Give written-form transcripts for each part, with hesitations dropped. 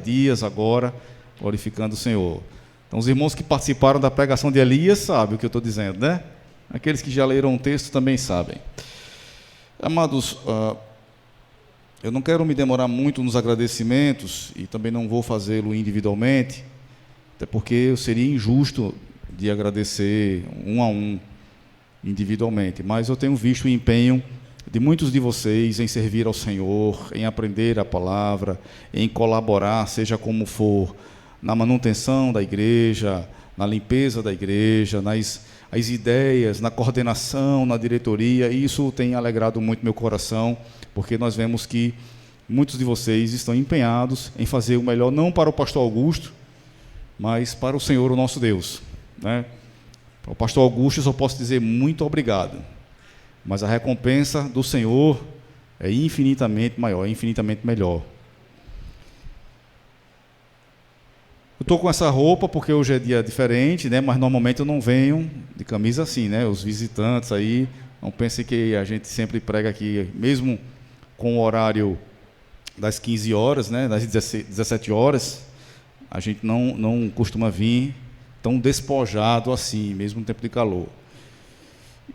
dias agora, glorificando o Senhor. Então, os irmãos que participaram da pregação de Elias sabem o que eu estou dizendo, né? Aqueles que já leram o texto também sabem. Amados, eu não quero me demorar muito nos agradecimentos e também não vou fazê-lo individualmente, até porque eu seria injusto de agradecer um a um, individualmente, mas eu tenho visto o empenho de muitos de vocês em servir ao Senhor, em aprender a palavra, em colaborar, seja como for, na manutenção da igreja, na limpeza da igreja, as ideias, na coordenação, na diretoria. E isso tem alegrado muito meu coração, porque nós vemos que muitos de vocês estão empenhados em fazer o melhor, não para o pastor Augusto, mas para o Senhor, o nosso Deus, né? Para o pastor Augusto eu só posso dizer muito obrigado, mas a recompensa do Senhor é infinitamente maior, é infinitamente melhor. Eu estou com essa roupa porque hoje é dia diferente, né? Mas normalmente eu não venho de camisa assim, né? Os visitantes aí, não pensem que a gente sempre prega aqui, mesmo com o horário das 15 horas, né? Das 17 horas, a gente não costuma vir tão despojado assim, mesmo no tempo de calor.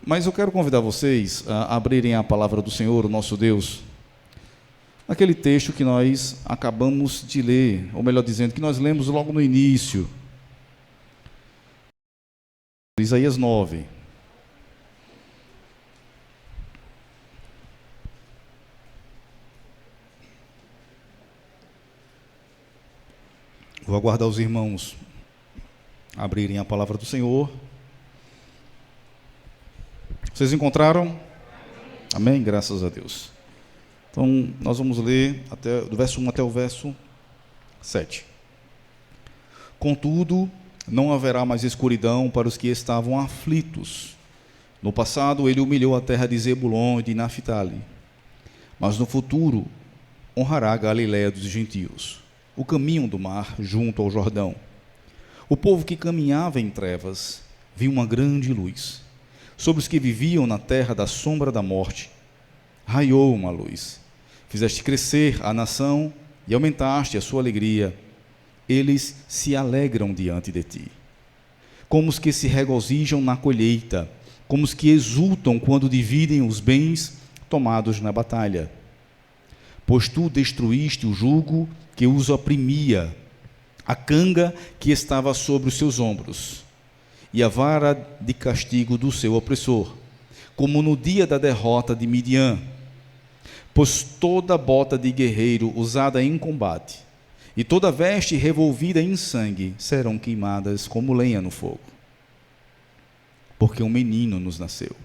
Mas eu quero convidar vocês a abrirem a palavra do Senhor, o nosso Deus, naquele texto que nós acabamos de ler, ou melhor dizendo, que nós lemos logo no início, Isaías 9. Vou aguardar os irmãos abrirem a palavra do Senhor. Vocês encontraram? Amém? Graças a Deus. Então, nós vamos ler do verso 1 até o verso 7. Contudo, não haverá mais escuridão para os que estavam aflitos. No passado, ele humilhou a terra de Zebulon e de Naphtali. Mas no futuro, honrará a Galileia dos gentios, o caminho do mar junto ao Jordão. O povo que caminhava em trevas viu uma grande luz. Sobre os que viviam na terra da sombra da morte, raiou uma luz. Fizeste crescer a nação e aumentaste a sua alegria. Eles se alegram diante de ti, como os que se regozijam na colheita, como os que exultam quando dividem os bens tomados na batalha. Pois tu destruíste o jugo que os oprimia, a canga que estava sobre os seus ombros, e a vara de castigo do seu opressor, como no dia da derrota de Midian. Pois toda bota de guerreiro usada em combate, e toda veste revolvida em sangue, serão queimadas como lenha no fogo. Porque um menino nos nasceu,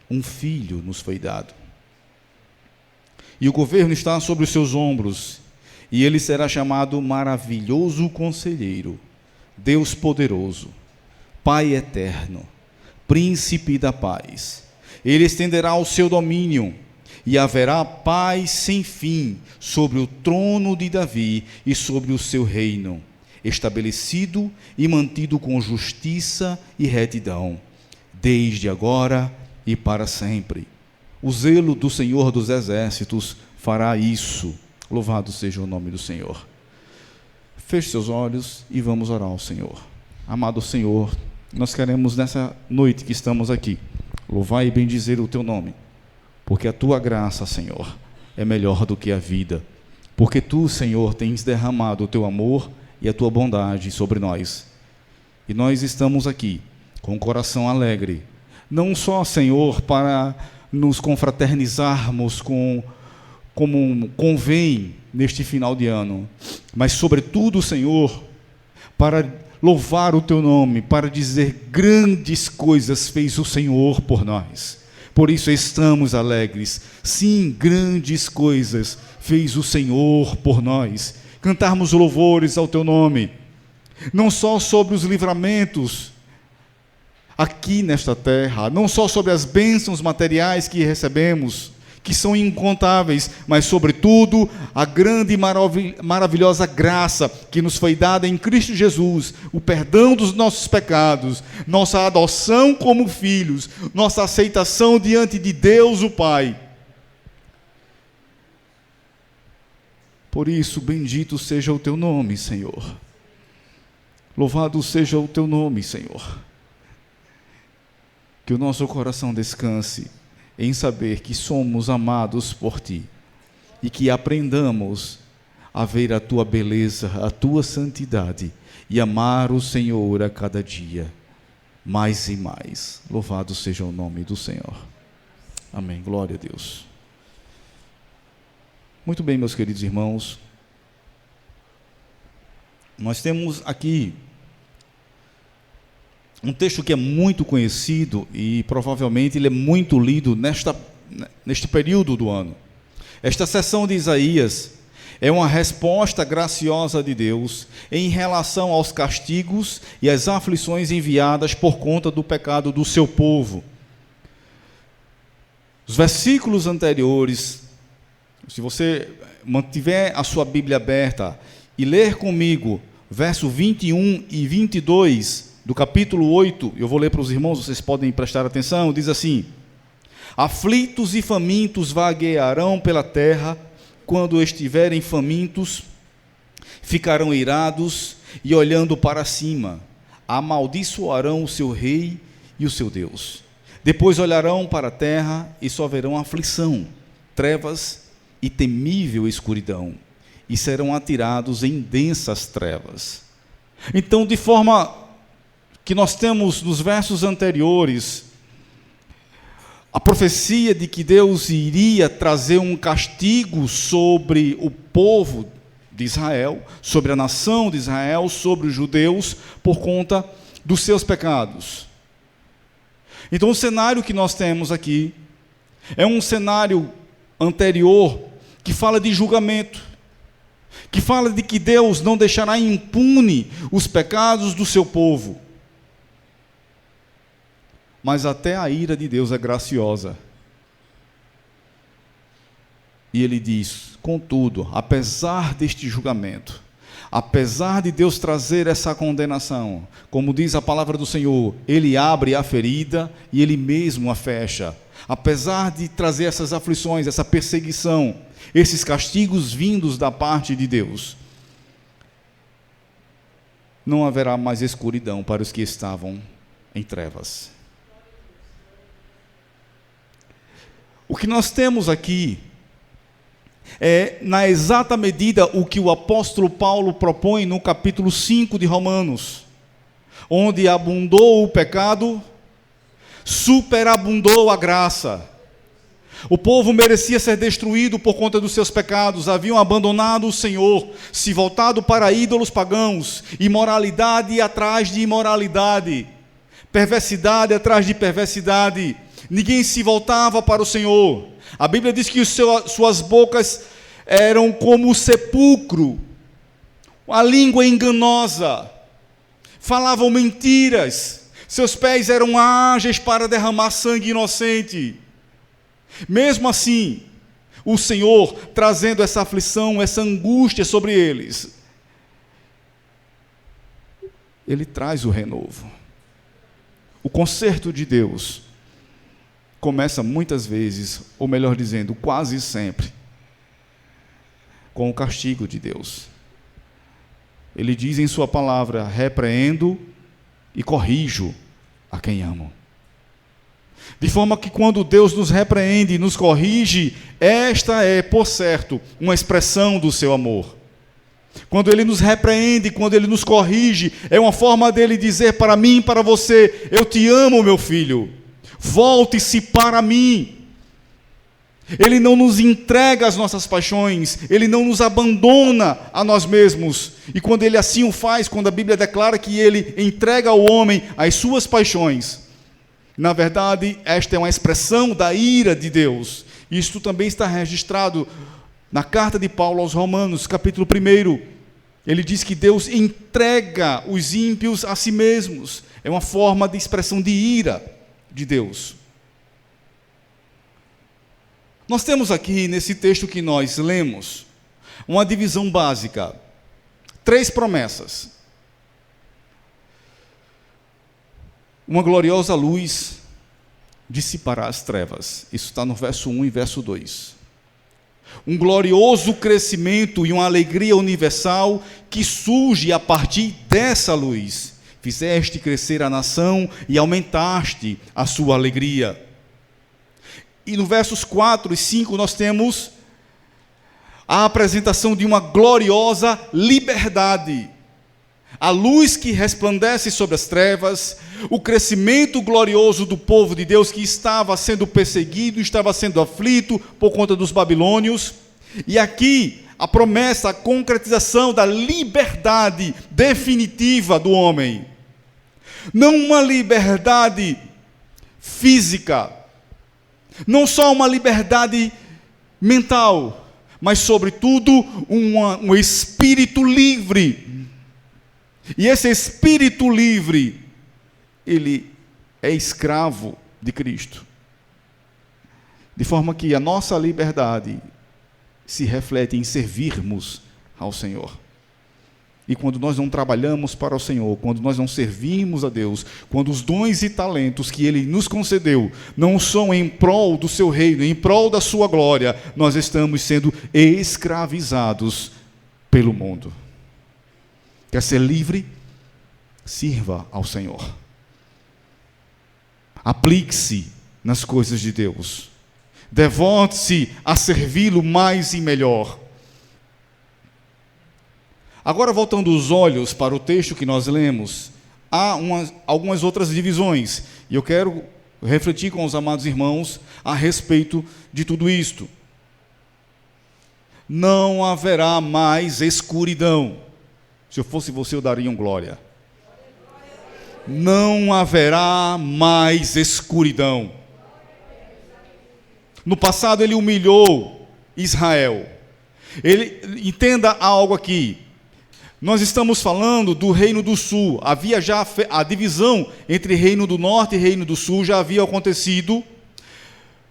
um filho nos foi dado, e o governo está sobre os seus ombros, e ele será chamado Maravilhoso Conselheiro, Deus Poderoso, Pai Eterno, Príncipe da Paz. Ele estenderá o seu domínio, e haverá paz sem fim sobre o trono de Davi e sobre o seu reino, estabelecido e mantido com justiça e retidão, desde agora e para sempre. O zelo do Senhor dos Exércitos fará isso. Louvado seja o nome do Senhor. Feche seus olhos e vamos orar ao Senhor. Amado Senhor, nós queremos nessa noite que estamos aqui, louvar e bendizer o teu nome, porque a tua graça, Senhor, é melhor do que a vida, porque tu, Senhor, tens derramado o teu amor e a tua bondade sobre nós, e nós estamos aqui com o coração alegre, não só, Senhor, para nos confraternizarmos como convém neste final de ano, mas sobretudo, Senhor, para louvar o teu nome, para dizer grandes coisas fez o Senhor por nós. Por isso estamos alegres. Sim, grandes coisas fez o Senhor por nós. Cantarmos louvores ao teu nome, não só sobre os livramentos aqui nesta terra, não só sobre as bênçãos materiais que recebemos, que são incontáveis, mas sobretudo a grande e maravilhosa graça que nos foi dada em Cristo Jesus, o perdão dos nossos pecados, nossa adoção como filhos, nossa aceitação diante de Deus o Pai. Por isso, bendito seja o teu nome, Senhor. Louvado seja o teu nome, Senhor. Que o nosso coração descanse em saber que somos amados por ti e que aprendamos a ver a tua beleza, a tua santidade e amar o Senhor a cada dia, mais e mais. Louvado seja o nome do Senhor. Amém. Glória a Deus. Muito bem, meus queridos irmãos. Nós temos aqui um texto que é muito conhecido e provavelmente ele é muito lido neste período do ano. Esta sessão de Isaías é uma resposta graciosa de Deus em relação aos castigos e às aflições enviadas por conta do pecado do seu povo. Os versículos anteriores, se você mantiver a sua Bíblia aberta e ler comigo, verso 21 e 22 do capítulo 8, eu vou ler para os irmãos, vocês podem prestar atenção, diz assim: aflitos e famintos vaguearão pela terra, quando estiverem famintos, ficarão irados e olhando para cima, amaldiçoarão o seu rei e o seu Deus. Depois olharão para a terra e só verão aflição, trevas e temível escuridão, e serão atirados em densas trevas. Então, de forma que nós temos nos versos anteriores, a profecia de que Deus iria trazer um castigo sobre o povo de Israel, sobre a nação de Israel, sobre os judeus, por conta dos seus pecados. Então, o cenário que nós temos aqui é um cenário anterior que fala de julgamento, que fala de que Deus não deixará impune os pecados do seu povo. Mas até a ira de Deus é graciosa. E ele diz: contudo, apesar deste julgamento, apesar de Deus trazer essa condenação, como diz a palavra do Senhor, ele abre a ferida e ele mesmo a fecha. Apesar de trazer essas aflições, essa perseguição, esses castigos vindos da parte de Deus, não haverá mais escuridão para os que estavam em trevas. O que nós temos aqui é, na exata medida, o que o apóstolo Paulo propõe no capítulo 5 de Romanos, onde abundou o pecado, superabundou a graça. O povo merecia ser destruído por conta dos seus pecados, haviam abandonado o Senhor, se voltado para ídolos pagãos, imoralidade atrás de imoralidade, perversidade atrás de perversidade. Ninguém se voltava para o Senhor. A Bíblia diz que suas bocas eram como o sepulcro, a língua enganosa, falavam mentiras, seus pés eram ágeis para derramar sangue inocente. Mesmo assim, o Senhor, trazendo essa aflição, essa angústia sobre eles, Ele traz o renovo. O conserto de Deus começa muitas vezes, ou melhor dizendo, quase sempre, com o castigo de Deus. Ele diz em sua palavra: repreendo e corrijo a quem amo. De forma que quando Deus nos repreende e nos corrige, esta é, por certo, uma expressão do seu amor. Quando Ele nos repreende, quando Ele nos corrige, é uma forma dele dizer para mim e para você: eu te amo, meu filho, volte-se para mim. Ele não nos entrega as nossas paixões, Ele não nos abandona a nós mesmos. E quando Ele assim o faz, quando a Bíblia declara que Ele entrega ao homem as suas paixões, na verdade, esta é uma expressão da ira de Deus. Isto também está registrado na carta de Paulo aos Romanos, capítulo 1. Ele diz que Deus entrega os ímpios a si mesmos. É uma forma de expressão de ira de Deus. Nós temos aqui, nesse texto que nós lemos, uma divisão básica. 3 promessas. Uma gloriosa luz dissipará as trevas. Isso está no verso 1 e verso 2. um glorioso crescimento e uma alegria universal que surge a partir dessa luz. Fizeste crescer a nação e aumentaste a sua alegria. E no versos 4 e 5 nós temos a apresentação de uma gloriosa liberdade. A luz que resplandece sobre as trevas, o crescimento glorioso do povo de Deus que estava sendo perseguido, estava sendo aflito por conta dos babilônios. E aqui a promessa, a concretização da liberdade definitiva do homem. Não uma liberdade física, não só uma liberdade mental, mas sobretudo um espírito livre. E esse espírito livre, ele é escravo de Cristo. De forma que a nossa liberdade se reflete em servirmos ao Senhor. E quando nós não trabalhamos para o Senhor, quando nós não servimos a Deus, quando os dons e talentos que Ele nos concedeu não são em prol do seu reino, em prol da sua glória, nós estamos sendo escravizados pelo mundo. Quer ser livre? Sirva ao Senhor. Aplique-se nas coisas de Deus. Devote-se a servi-lo mais e melhor. Agora, voltando os olhos para o texto que nós lemos, há algumas outras divisões. E eu quero refletir com os amados irmãos a respeito de tudo isto. Não haverá mais escuridão. Se eu fosse você, eu daria um glória. Não haverá mais escuridão. No passado ele humilhou Israel. Entenda algo aqui. Nós estamos falando do reino do sul. Havia já a divisão entre reino do norte e reino do sul já havia acontecido.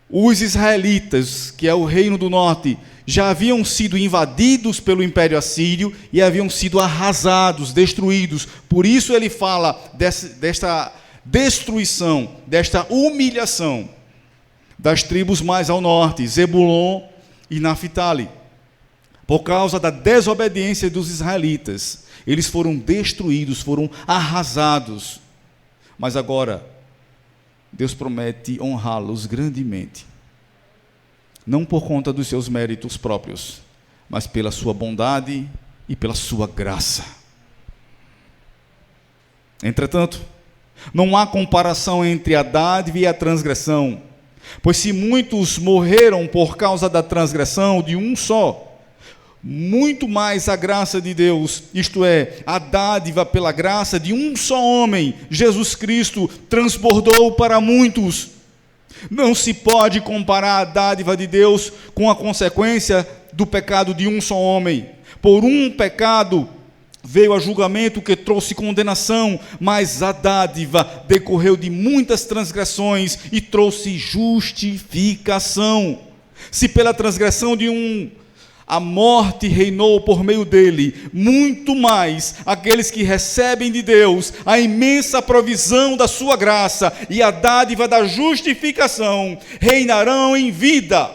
Os israelitas, que é o reino do norte, já haviam sido invadidos pelo Império Assírio e haviam sido arrasados, destruídos. Por isso ele fala desta destruição, desta humilhação das tribos mais ao norte, Zebulon e Naftali. Por causa da desobediência dos israelitas, eles foram destruídos, foram arrasados. Mas agora, Deus promete honrá-los grandemente. Não por conta dos seus méritos próprios, mas pela sua bondade e pela sua graça. Entretanto, não há comparação entre a dádiva e a transgressão, pois se muitos morreram por causa da transgressão de um só, muito mais a graça de Deus, isto é, a dádiva pela graça de um só homem, Jesus Cristo, transbordou para muitos. Não se pode comparar a dádiva de Deus com a consequência do pecado de um só homem. Por um pecado veio a julgamento que trouxe condenação, mas a dádiva decorreu de muitas transgressões e trouxe justificação. Se pela transgressão de um a morte reinou por meio dele, muito mais aqueles que recebem de Deus a imensa provisão da sua graça e a dádiva da justificação reinarão em vida,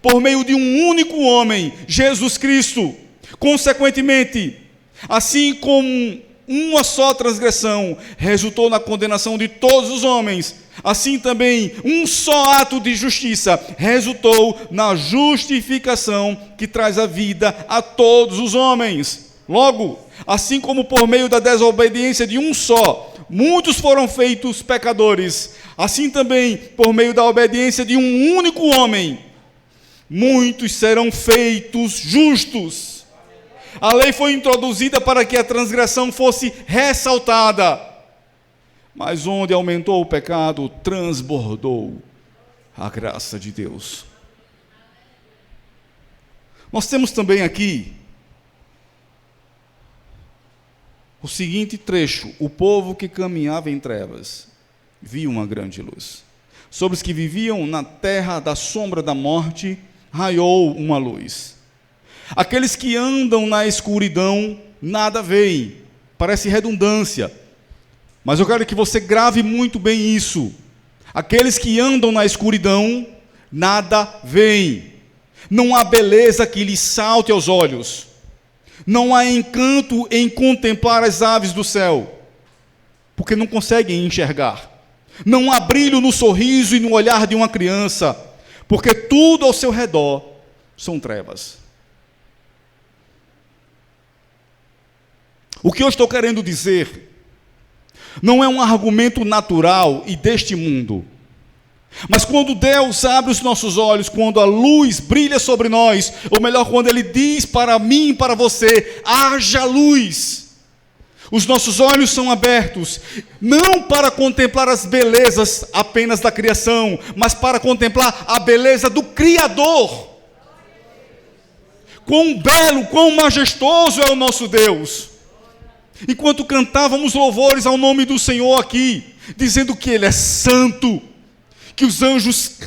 por meio de um único homem, Jesus Cristo. Consequentemente, assim como uma só transgressão resultou na condenação de todos os homens, assim também um só ato de justiça resultou na justificação que traz a vida a todos os homens. Logo, assim como por meio da desobediência de um só, muitos foram feitos pecadores, assim também por meio da obediência de um único homem, muitos serão feitos justos. A lei foi introduzida para que a transgressão fosse ressaltada, mas onde aumentou o pecado, transbordou a graça de Deus. Nós temos também aqui o seguinte trecho: o povo que caminhava em trevas viu uma grande luz. Sobre os que viviam na terra da sombra da morte, raiou uma luz. Aqueles que andam na escuridão, nada veem. Parece redundância, mas eu quero que você grave muito bem isso. Aqueles que andam na escuridão, nada veem. Não há beleza que lhe salte aos olhos. Não há encanto em contemplar as aves do céu, porque não conseguem enxergar. Não há brilho no sorriso e no olhar de uma criança, porque tudo ao seu redor são trevas. O que eu estou querendo dizer não é um argumento natural e deste mundo, mas quando Deus abre os nossos olhos, quando a luz brilha sobre nós, ou melhor, quando Ele diz para mim e para você, haja luz, os nossos olhos são abertos, não para contemplar as belezas apenas da criação, mas para contemplar a beleza do Criador. Quão belo, quão majestoso é o nosso Deus. Enquanto cantávamos louvores ao nome do Senhor aqui, dizendo que Ele é santo, que os anjos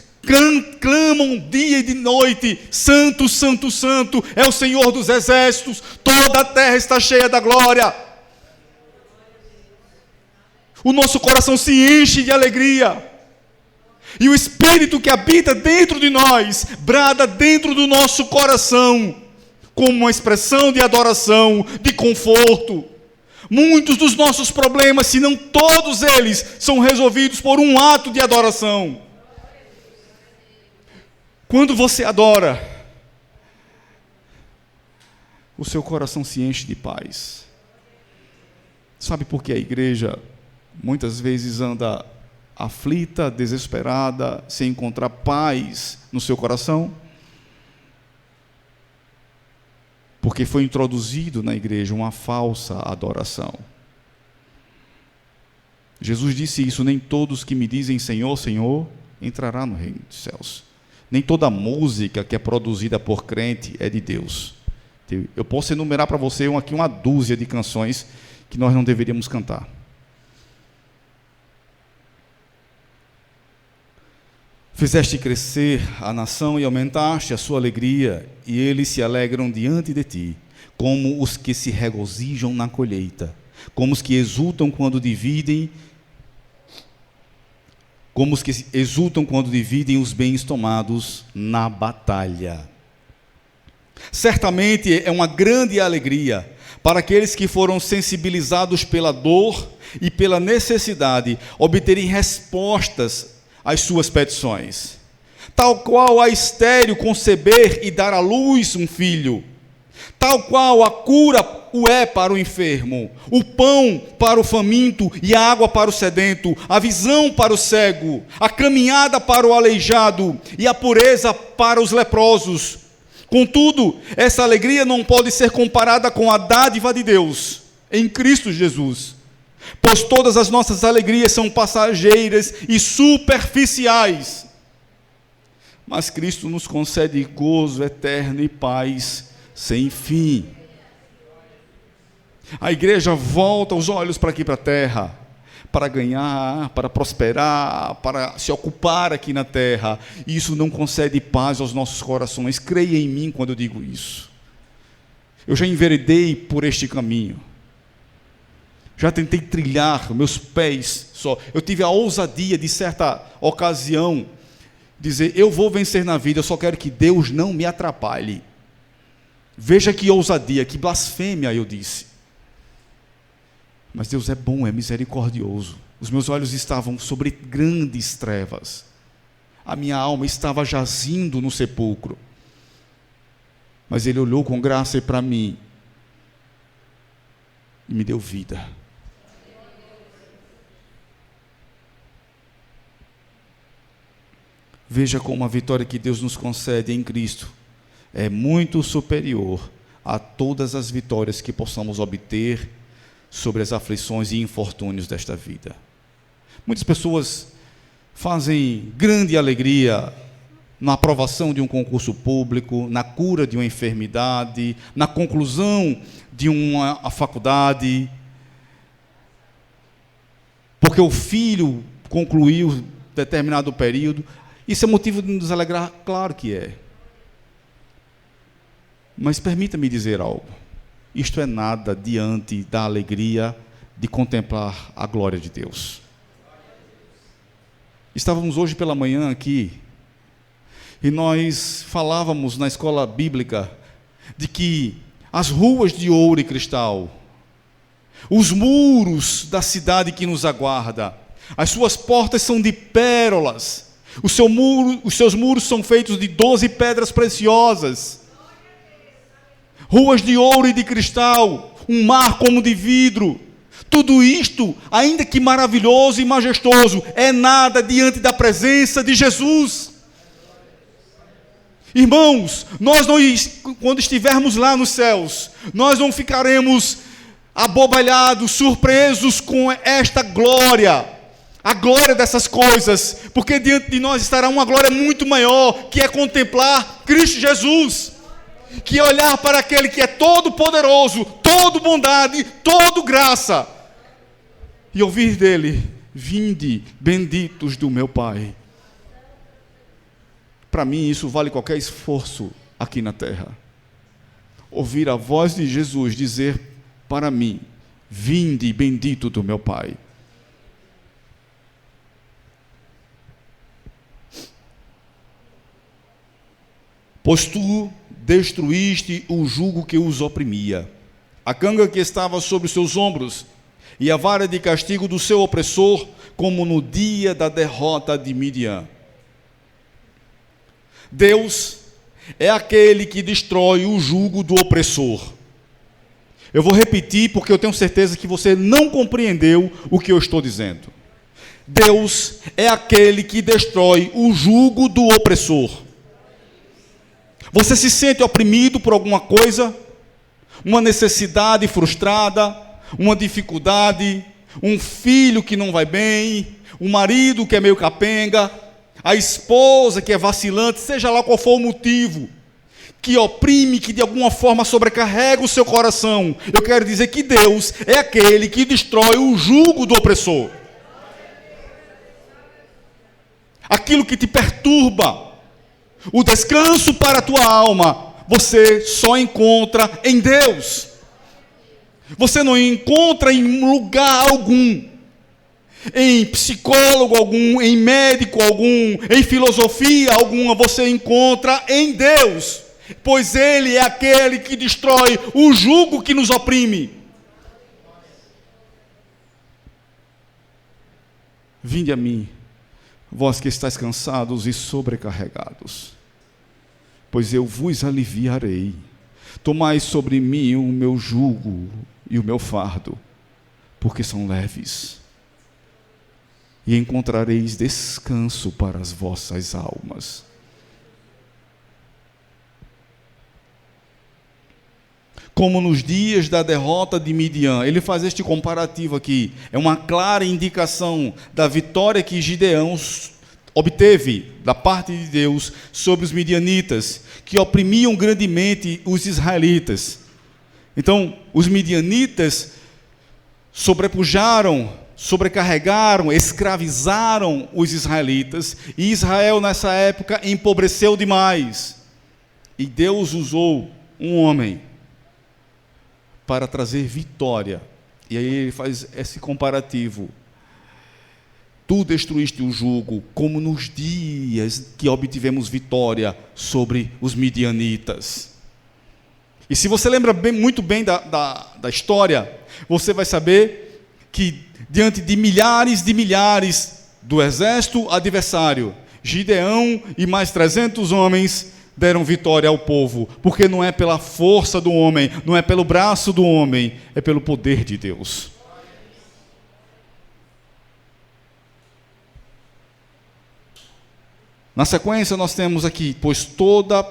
clamam dia e de noite, santo, santo, santo, é o Senhor dos exércitos, toda a terra está cheia da glória. O nosso coração se enche de alegria, e o Espírito que habita dentro de nós, brada dentro do nosso coração, como uma expressão de adoração, de conforto. Muitos dos nossos problemas, se não todos eles, são resolvidos por um ato de adoração. Quando você adora, o seu coração se enche de paz. Sabe por que a igreja muitas vezes anda aflita, desesperada, sem encontrar paz no seu coração? Porque foi introduzido na igreja uma falsa adoração. Jesus disse isso: nem todos que me dizem Senhor, Senhor, entrará no reino dos céus. Nem toda música que é produzida por crente é de Deus. Eu posso enumerar para você aqui uma dúzia de canções que nós não deveríamos cantar. Fizeste crescer a nação e aumentaste a sua alegria, e eles se alegram diante de ti, como os que se regozijam na colheita, como os que exultam quando dividem os bens tomados na batalha. Certamente é uma grande alegria para aqueles que foram sensibilizados pela dor e pela necessidade obterem respostas às suas petições. Tal qual a estéril conceber e dar à luz um filho, tal qual a cura o é para o enfermo, o pão para o faminto e a água para o sedento, a visão para o cego, a caminhada para o aleijado e a pureza para os leprosos. Contudo, essa alegria não pode ser comparada com a dádiva de Deus em Cristo Jesus, pois todas as nossas alegrias são passageiras e superficiais, mas Cristo nos concede gozo eterno e paz sem fim. A igreja volta os olhos para aqui, para a terra, para ganhar, para prosperar, para se ocupar aqui na terra. E isso não concede paz aos nossos corações. Creia em mim quando eu digo isso. Eu já enveredei por este caminho. Já tentei trilhar meus pés só. Eu tive a ousadia de certa ocasião dizer: eu vou vencer na vida, eu só quero que Deus não me atrapalhe. Veja que ousadia, que blasfêmia, eu disse. Mas Deus é bom, é misericordioso. Os meus olhos estavam sobre grandes trevas. A minha alma estava jazindo no sepulcro. Mas Ele olhou com graça para mim e me deu vida. Veja como a vitória que Deus nos concede em Cristo é muito superior a todas as vitórias que possamos obter sobre as aflições e infortúnios desta vida. Muitas pessoas fazem grande alegria na aprovação de um concurso público, na cura de uma enfermidade, na conclusão de uma faculdade, porque o filho concluiu determinado período. Isso é motivo de nos alegrar? Claro que é. Mas permita-me dizer algo. Isto é nada diante da alegria de contemplar a glória de Deus. Estávamos hoje pela manhã aqui, E nós falávamos na escola bíblica de que as ruas de ouro e cristal, os muros da cidade que nos aguarda, as suas portas são de pérolas, os seus muros são feitos de 12 pedras preciosas, ruas de ouro e de cristal, um mar como de vidro. Tudo isto, ainda que maravilhoso e majestoso, é nada diante da presença de Jesus. Irmãos, quando estivermos lá nos céus, nós não ficaremos abobalhados, surpresos com esta glória, a glória dessas coisas, porque diante de nós estará uma glória muito maior, que é contemplar Cristo Jesus, que é olhar para aquele que é todo poderoso, todo bondade, todo graça, e ouvir dele: vinde, benditos do meu Pai. Para mim isso vale qualquer esforço aqui na terra. Ouvir a voz de Jesus dizer para mim: vinde, bendito do meu Pai. Pois tu destruíste o jugo que os oprimia, a canga que estava sobre os seus ombros, e a vara de castigo do seu opressor, como no dia da derrota de Midian. Deus é aquele que destrói o jugo do opressor. Eu vou repetir porque eu tenho certeza que você não compreendeu o que eu estou dizendo. Deus é aquele que destrói o jugo do opressor. Você se sente oprimido por alguma coisa? Uma necessidade frustrada, uma dificuldade, um filho que não vai bem, um marido que é meio capenga, a esposa que é vacilante, seja lá qual for o motivo, que oprime, que de alguma forma sobrecarrega o seu coração. Eu quero dizer que Deus é aquele que destrói o jugo do opressor. Aquilo que te perturba, o descanso para a tua alma, você só encontra em Deus. Você não encontra em lugar algum, em psicólogo algum, em médico algum, em filosofia alguma. Você encontra em Deus, pois Ele é aquele que destrói o jugo que nos oprime. Vinde a mim, vós que estáis cansados e sobrecarregados, pois eu vos aliviarei. Tomai sobre mim o meu jugo e o meu fardo, porque são leves, e encontrareis descanso para as vossas almas. Como nos dias da derrota de Midian. Ele faz este comparativo aqui. É uma clara indicação da vitória que Gideão obteve da parte de Deus sobre os midianitas, que oprimiam grandemente os israelitas. Então, os midianitas sobrepujaram, sobrecarregaram, escravizaram os israelitas, e Israel nessa época empobreceu demais. E Deus usou um homem para trazer vitória. E aí ele faz esse comparativo. Tu destruíste o jugo, como nos dias que obtivemos vitória sobre os midianitas. E se você lembra muito bem da história, você vai saber que diante de milhares do exército adversário, Gideão e mais 300 homens deram vitória ao povo, porque não é pela força do homem, não é pelo braço do homem, é pelo poder de Deus. Na sequência nós temos aqui: pois toda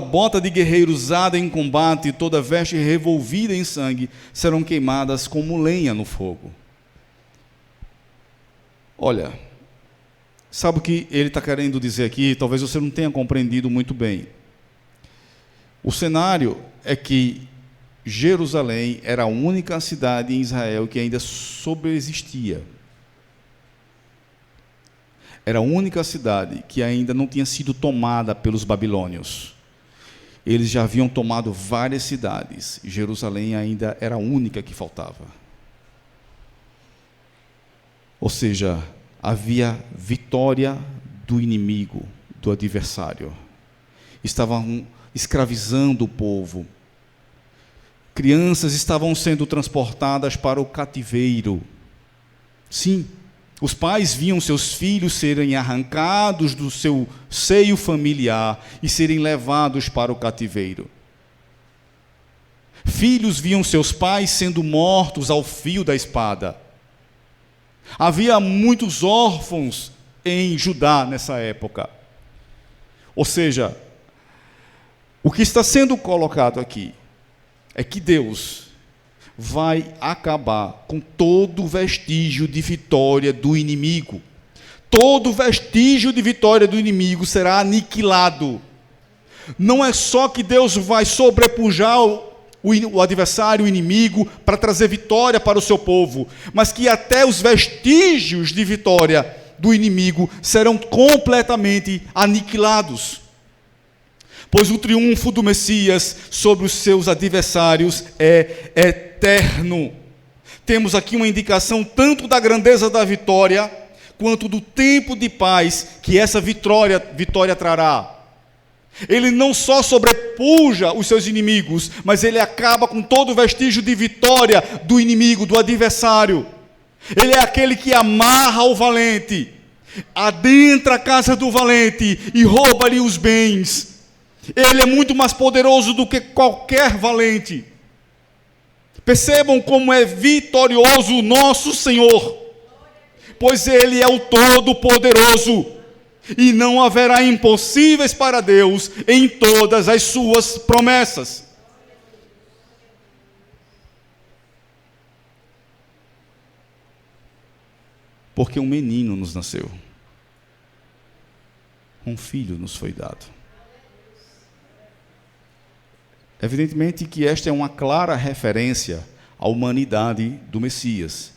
bota de guerreiro usada em combate, toda veste revolvida em sangue, serão queimadas como lenha no fogo. Olha, sabe o que ele está querendo dizer aqui? Talvez você não tenha compreendido muito bem. O cenário é que Jerusalém era a única cidade em Israel que ainda sobreexistia. Era a única cidade que ainda não tinha sido tomada pelos babilônios. Eles já haviam tomado várias cidades. Jerusalém ainda era a única que faltava. Ou seja, havia vitória do inimigo, do adversário. Estavam escravizando o povo. Crianças estavam sendo transportadas para o cativeiro. Sim, os pais viam seus filhos serem arrancados do seu seio familiar e serem levados para o cativeiro. Filhos viam seus pais sendo mortos ao fio da espada. Havia muitos órfãos em Judá nessa época. Ou seja, o que está sendo colocado aqui é que Deus vai acabar com todo vestígio de vitória do inimigo. Todo vestígio de vitória do inimigo será aniquilado. Não é só que Deus vai sobrepujar o adversário, o inimigo, para trazer vitória para o seu povo, mas que até os vestígios de vitória do inimigo serão completamente aniquilados. Pois o triunfo do Messias sobre os seus adversários é eterno. Temos aqui uma indicação tanto da grandeza da vitória, quanto do tempo de paz que essa vitória trará. Ele não só sobrepuja os seus inimigos, mas ele acaba com todo o vestígio de vitória do inimigo, do adversário. Ele é aquele que amarra o valente, adentra a casa do valente e rouba-lhe os bens. Ele é muito mais poderoso do que qualquer valente. Percebam como é vitorioso o nosso Senhor, pois Ele é o Todo-Poderoso, e não haverá impossíveis para Deus em todas as suas promessas. Porque um menino nos nasceu, um filho nos foi dado. Evidentemente que esta é uma clara referência à humanidade do Messias.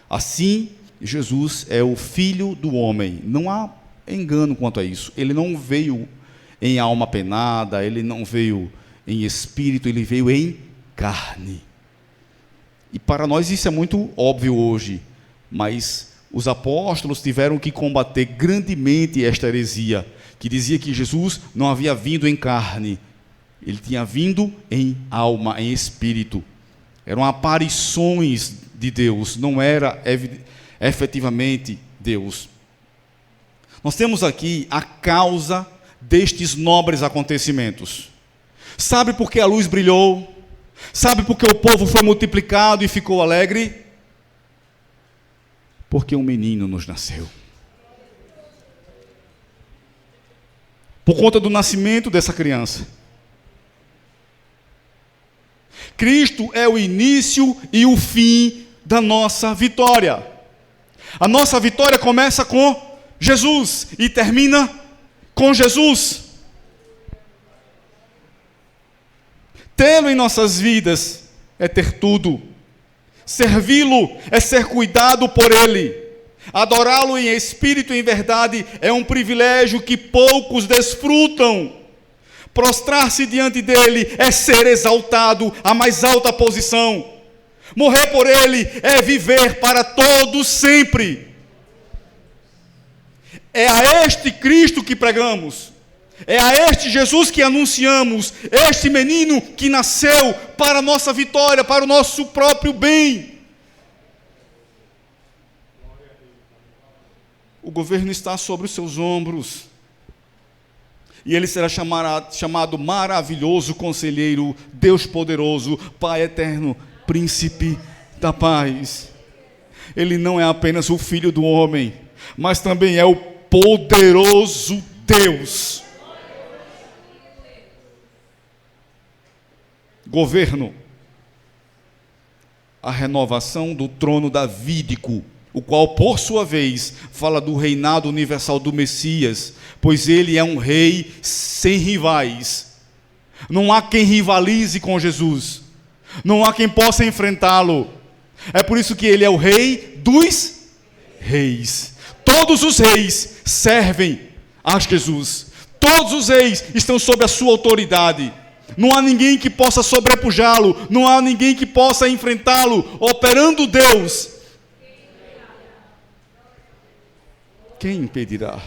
Assim, Jesus é o Filho do homem. Não há engano quanto a isso. Ele não veio em alma penada, ele não veio em espírito, ele veio em carne. E para nós isso é muito óbvio hoje, mas os apóstolos tiveram que combater grandemente esta heresia, que dizia que Jesus não havia vindo em carne, ele tinha vindo em alma, em espírito. Eram aparições de Deus, não era efetivamente Deus. Nós temos aqui a causa destes nobres acontecimentos. Sabe por que a luz brilhou? Sabe por que o povo foi multiplicado e ficou alegre? Porque um menino nos nasceu. Por conta do nascimento dessa criança. Cristo é o início e o fim da nossa vitória. A nossa vitória começa com Jesus e termina com Jesus. Tê-lo em nossas vidas é ter tudo. Servi-lo é ser cuidado por Ele. Adorá-lo em espírito e em verdade é um privilégio que poucos desfrutam. Prostrar-se diante dele é ser exaltado à mais alta posição. Morrer por ele é viver para todos sempre. É a este Cristo que pregamos. É a este Jesus que anunciamos. Este menino que nasceu para a nossa vitória, para o nosso próprio bem. O governo está sobre os seus ombros. E ele será chamado maravilhoso conselheiro, Deus poderoso, Pai eterno, príncipe da paz. Ele não é apenas o filho do homem, mas também é o poderoso Deus. Governo. A renovação do trono davídico, o qual, por sua vez, fala do reinado universal do Messias, pois ele é um rei sem rivais. Não há quem rivalize com Jesus. Não há quem possa enfrentá-lo. É por isso que ele é o rei dos reis. Todos os reis servem a Jesus. Todos os reis estão sob a sua autoridade. Não há ninguém que possa sobrepujá-lo. Não há ninguém que possa enfrentá-lo. Operando Deus, quem impedirá?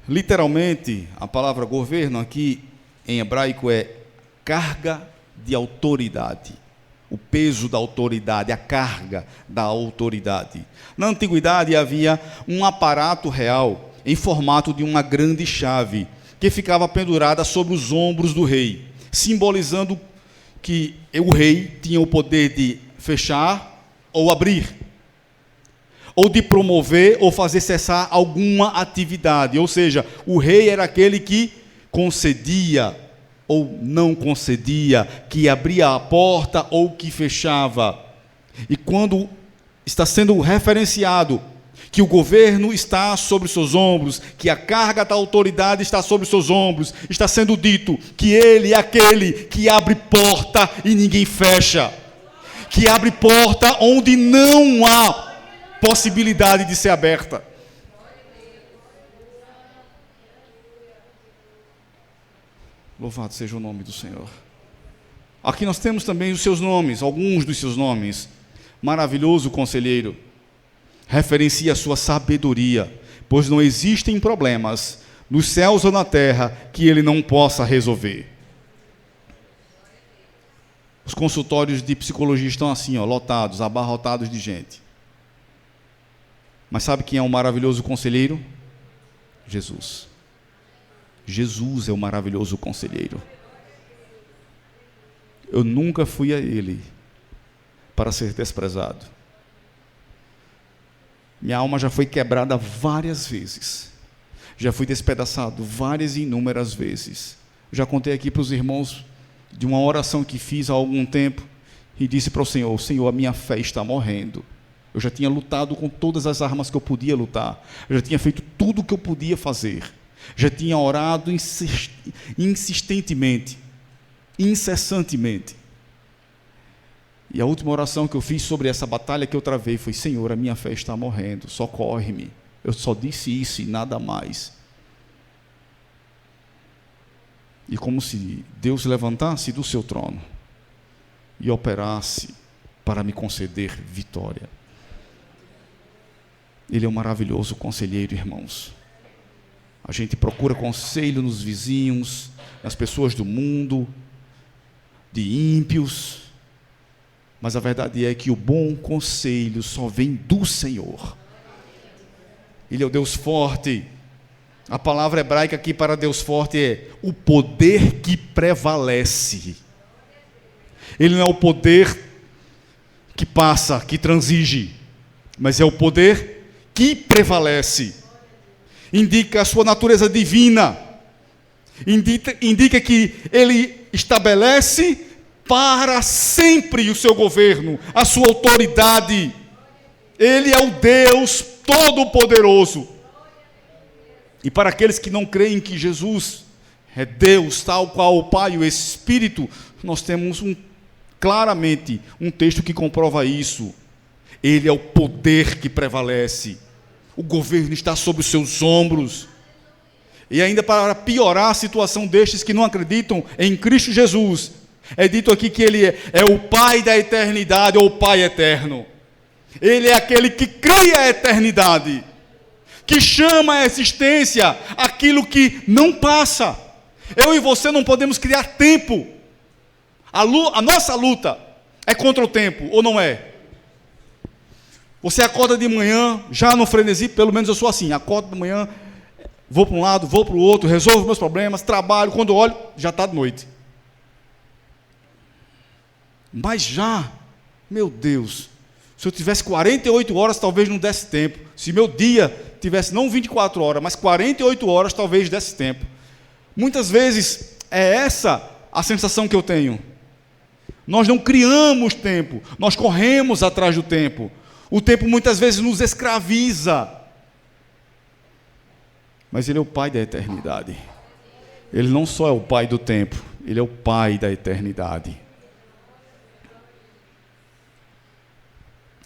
Literalmente, a palavra governo aqui em hebraico é carga de autoridade. O peso da autoridade, a carga da autoridade. Na antiguidade havia um aparato real em formato de uma grande chave que ficava pendurada sobre os ombros do rei, simbolizando que o rei tinha o poder de fechar ou abrir, ou de promover ou fazer cessar alguma atividade. Ou seja, o rei era aquele que concedia ou não concedia, que abria a porta ou que fechava. E quando está sendo referenciado que o governo está sobre os seus ombros, que a carga da autoridade está sobre os seus ombros, está sendo dito que ele é aquele que abre porta e ninguém fecha, que abre porta onde não há possibilidade de ser aberta. Louvado seja o nome do Senhor. Aqui nós temos também os seus nomes, alguns dos seus nomes. Maravilhoso Conselheiro, referencia a sua sabedoria, pois não existem problemas nos céus ou na terra que ele não possa resolver. Os consultórios de psicologia estão assim, lotados, abarrotados de gente. Mas sabe quem é o maravilhoso conselheiro? Jesus. Jesus é o maravilhoso conselheiro. Eu nunca fui a ele para ser desprezado. Minha alma já foi quebrada várias vezes. Já fui despedaçado várias e inúmeras vezes. Já contei aqui para os irmãos de uma oração que fiz há algum tempo e disse para o Senhor: Senhor, a minha fé está morrendo. Eu já tinha lutado com todas as armas que eu podia lutar. Eu já tinha feito tudo o que eu podia fazer. Já tinha orado insistentemente, incessantemente. E a última oração que eu fiz sobre essa batalha que eu travei foi: Senhor, a minha fé está morrendo, socorre-me. Eu só disse isso e nada mais. E como se Deus levantasse do seu trono e operasse para me conceder vitória. Ele é um maravilhoso conselheiro, irmãos. A gente procura conselho nos vizinhos, nas pessoas do mundo, de ímpios, mas a verdade é que o bom conselho só vem do Senhor. Ele é o Deus forte. A palavra hebraica aqui para Deus forte é o poder que prevalece. Ele não é o poder que passa, que transige, mas é o poder que prevalece. Indica a sua natureza divina, indica que ele estabelece para sempre o seu governo, a sua autoridade. Ele é o Deus Todo-Poderoso. E para aqueles que não creem que Jesus é Deus, tal qual o Pai e o Espírito, nós temos claramente um texto que comprova isso. Ele é o poder que prevalece. O governo está sobre os seus ombros. E ainda para piorar a situação destes que não acreditam em Cristo Jesus, é dito aqui que Ele é o Pai da eternidade, ou o Pai eterno. Ele é aquele que cria a eternidade, que chama a existência aquilo que não passa. Eu e você não podemos criar tempo. A nossa luta é contra o tempo, ou não é? Você acorda de manhã, já no frenesi, pelo menos eu sou assim, acordo de manhã, vou para um lado, vou para o outro, resolvo meus problemas, trabalho, quando olho, já está de noite. Mas já, meu Deus, se eu tivesse 48 horas, talvez não desse tempo. Se meu dia tivesse não 24 horas, mas 48 horas, talvez desse tempo. Muitas vezes é essa a sensação que eu tenho. Nós não criamos tempo, nós corremos atrás do tempo. O tempo muitas vezes nos escraviza. Mas Ele é o Pai da eternidade. Ele não só é o Pai do tempo, Ele é o Pai da eternidade.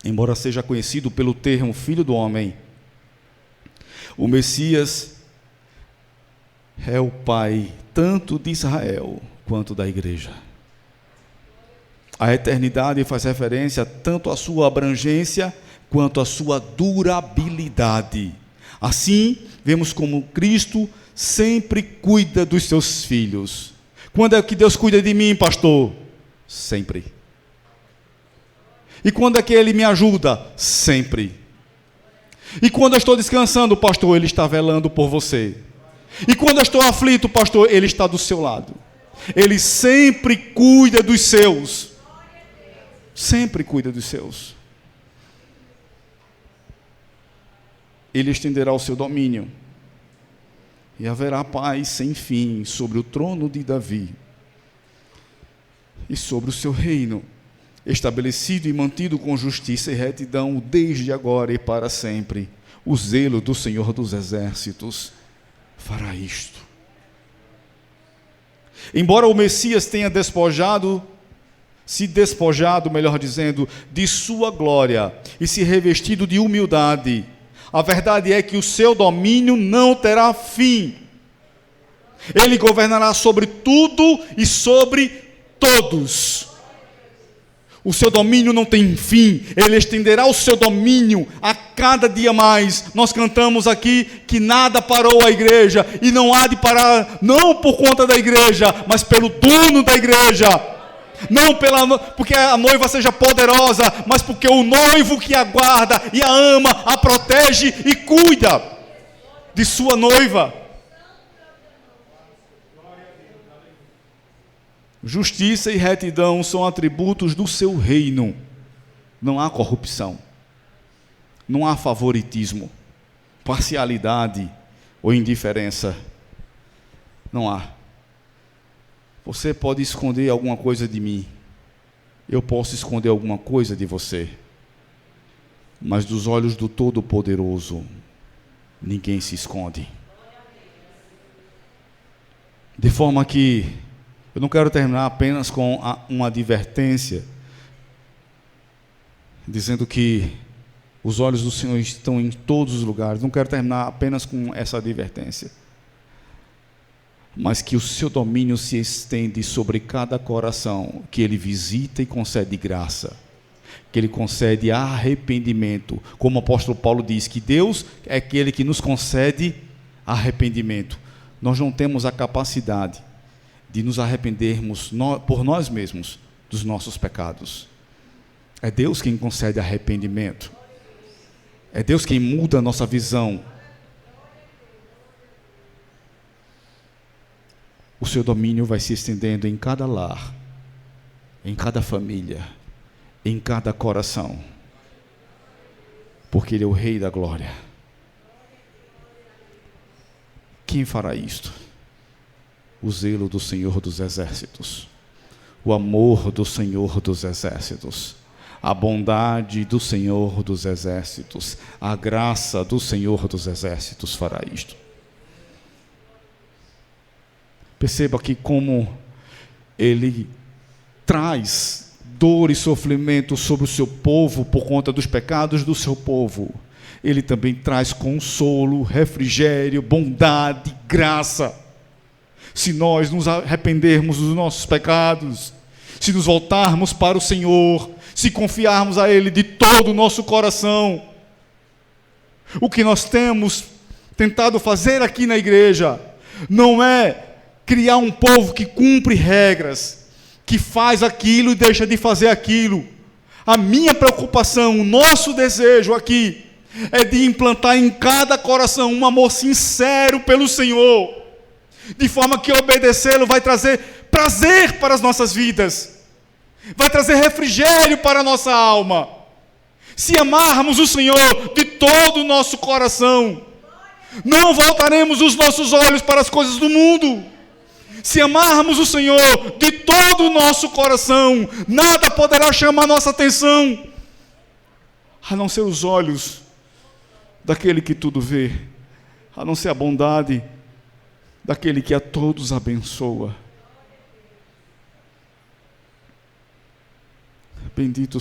Embora seja conhecido pelo termo Filho do Homem, o Messias é o Pai tanto de Israel quanto da igreja. A eternidade faz referência tanto à sua abrangência quanto à sua durabilidade. Assim, vemos como Cristo sempre cuida dos seus filhos. Quando é que Deus cuida de mim, pastor? Sempre. E quando é que Ele me ajuda? Sempre. E quando eu estou descansando, pastor, Ele está velando por você. E quando eu estou aflito, pastor, Ele está do seu lado. Ele sempre cuida dos seus. Sempre cuida dos seus. Ele estenderá o seu domínio. E haverá paz sem fim sobre o trono de Davi. E sobre o seu reino, estabelecido e mantido com justiça e retidão desde agora e para sempre. O zelo do Senhor dos Exércitos fará isto. Embora o Messias tenha se despojado, melhor dizendo, de sua glória e se revestido de humildade, a verdade é que o seu domínio não terá fim. Ele governará sobre tudo e sobre todos. O seu domínio não tem fim. Ele estenderá o seu domínio a cada dia mais. Nós cantamos aqui que nada parou a igreja, e não há de parar, não por conta da igreja, mas pelo dono da igreja. Não porque a noiva seja poderosa, mas porque o noivo que a guarda e a ama, a protege e cuida de sua noiva. Justiça e retidão são atributos do seu reino. Não há corrupção, não há favoritismo, parcialidade ou indiferença. Não há. Você pode esconder alguma coisa de mim, eu posso esconder alguma coisa de você, mas dos olhos do Todo-Poderoso ninguém se esconde. De forma que eu não quero terminar apenas com uma advertência, dizendo que os olhos do Senhor estão em todos os lugares. Não quero terminar apenas com essa advertência, mas que o seu domínio se estende sobre cada coração, que Ele visita e concede graça, que Ele concede arrependimento, como o apóstolo Paulo diz, que Deus é aquele que nos concede arrependimento. Nós não temos a capacidade de nos arrependermos por nós mesmos dos nossos pecados. É Deus quem concede arrependimento. É Deus quem muda a nossa visão. O seu domínio vai se estendendo em cada lar, em cada família, em cada coração, porque Ele é o Rei da Glória. Quem fará isto? O zelo do Senhor dos Exércitos, o amor do Senhor dos Exércitos, a bondade do Senhor dos Exércitos, a graça do Senhor dos Exércitos fará isto. Perceba aqui como Ele traz dor e sofrimento sobre o seu povo por conta dos pecados do seu povo. Ele também traz consolo, refrigério, bondade, graça. Se nós nos arrependermos dos nossos pecados, se nos voltarmos para o Senhor, se confiarmos a Ele de todo o nosso coração, o que nós temos tentado fazer aqui na igreja não é criar um povo que cumpre regras, que faz aquilo e deixa de fazer aquilo. A minha preocupação, o nosso desejo aqui é de implantar em cada coração um amor sincero pelo Senhor, de forma que obedecê-lo vai trazer prazer para as nossas vidas, vai trazer refrigério para a nossa alma. Se amarmos o Senhor de todo o nosso coração, não voltaremos os nossos olhos para as coisas do mundo. Se amarmos o Senhor de todo o nosso coração, nada poderá chamar nossa atenção, a não ser os olhos daquele que tudo vê, a não ser a bondade daquele que a todos abençoa. Bendito